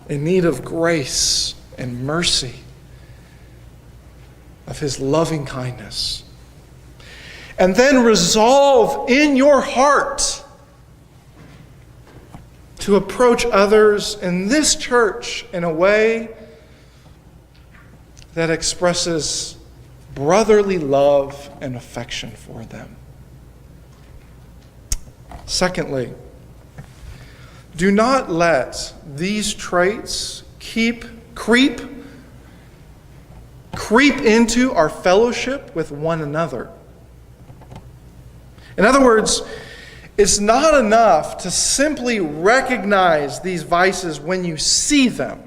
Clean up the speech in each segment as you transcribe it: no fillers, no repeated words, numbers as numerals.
in need of grace and mercy, of his loving kindness. And then resolve in your heart to approach others in this church in a way that expresses brotherly love and affection for them. Secondly, do not let these traits creep into our fellowship with one another. In other words, it's not enough to simply recognize these vices when you see them.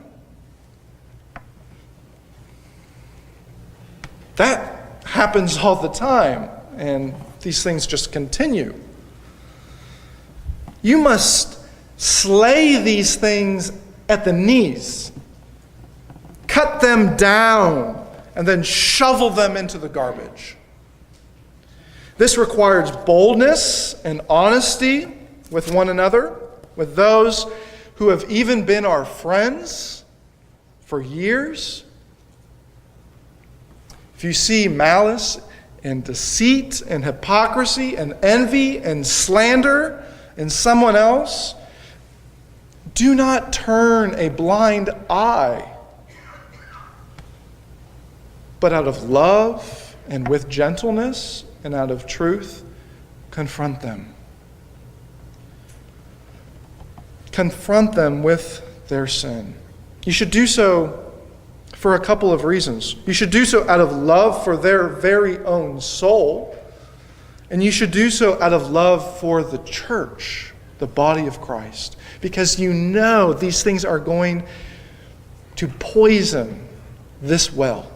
That happens all the time, and these things just continue. You must slay these things at the knees, cut them down, and then shovel them into the garbage. This requires boldness and honesty with one another, with those who have even been our friends for years. If you see malice and deceit and hypocrisy and envy and slander in someone else, do not turn a blind eye, but out of love and with gentleness and out of truth, confront them. Confront them with their sin. You should do so for a couple of reasons. You should do so out of love for their very own soul, and you should do so out of love for the church, the body of Christ, because you know these things are going to poison this well.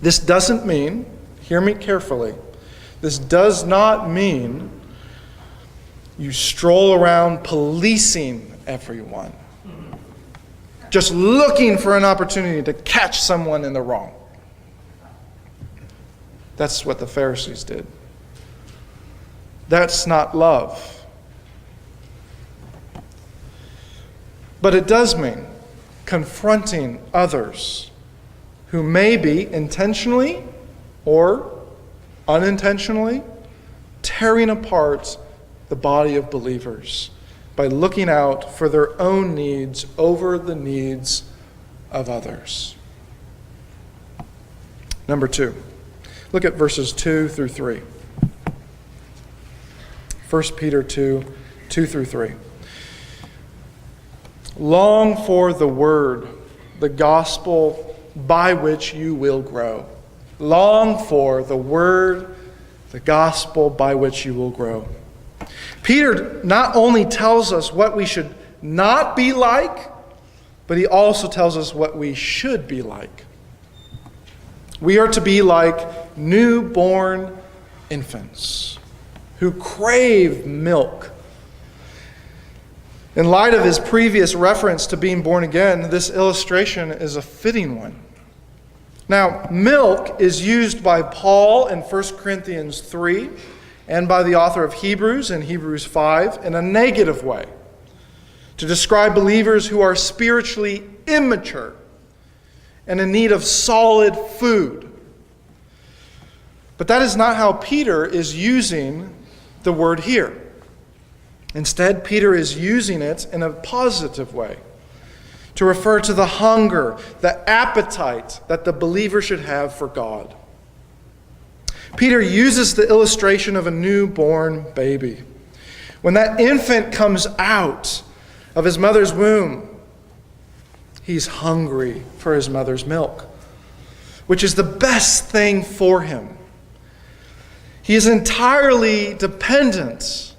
This doesn't mean, hear me carefully, this does not mean you stroll around policing everyone, just looking for an opportunity to catch someone in the wrong. That's what the Pharisees did. That's not love. But it does mean confronting others who may be intentionally or unintentionally tearing apart the body of believers by looking out for their own needs over the needs of others. Number 2, look at verses 2 through 3. 1 Peter 2, 2 through 3. Long for the word, the gospel by which you will grow. Long for the word, the gospel by which you will grow. Peter not only tells us what we should not be like, but he also tells us what we should be like. We are to be like newborn infants who crave milk. In light of his previous reference to being born again, this illustration is a fitting one. Now, milk is used by Paul in 1 Corinthians 3 and by the author of Hebrews in Hebrews 5 in a negative way to describe believers who are spiritually immature and in need of solid food. But that is not how Peter is using the word here. Instead, Peter is using it in a positive way to refer to the hunger, the appetite that the believer should have for God. Peter uses the illustration of a newborn baby. When that infant comes out of his mother's womb, he's hungry for his mother's milk, which is the best thing for him. He is entirely dependent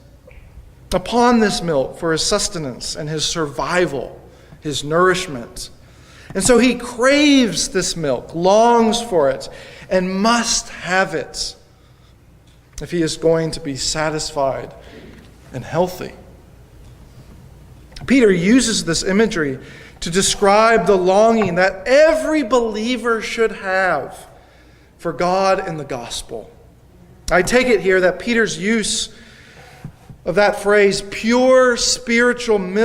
upon this milk for his sustenance and his survival, his nourishment. And so he craves this milk, longs for it, and must have it if he is going to be satisfied and healthy. Peter uses this imagery to describe the longing that every believer should have for God and the gospel. I take it here that Peter's use of that phrase, pure spiritual milk,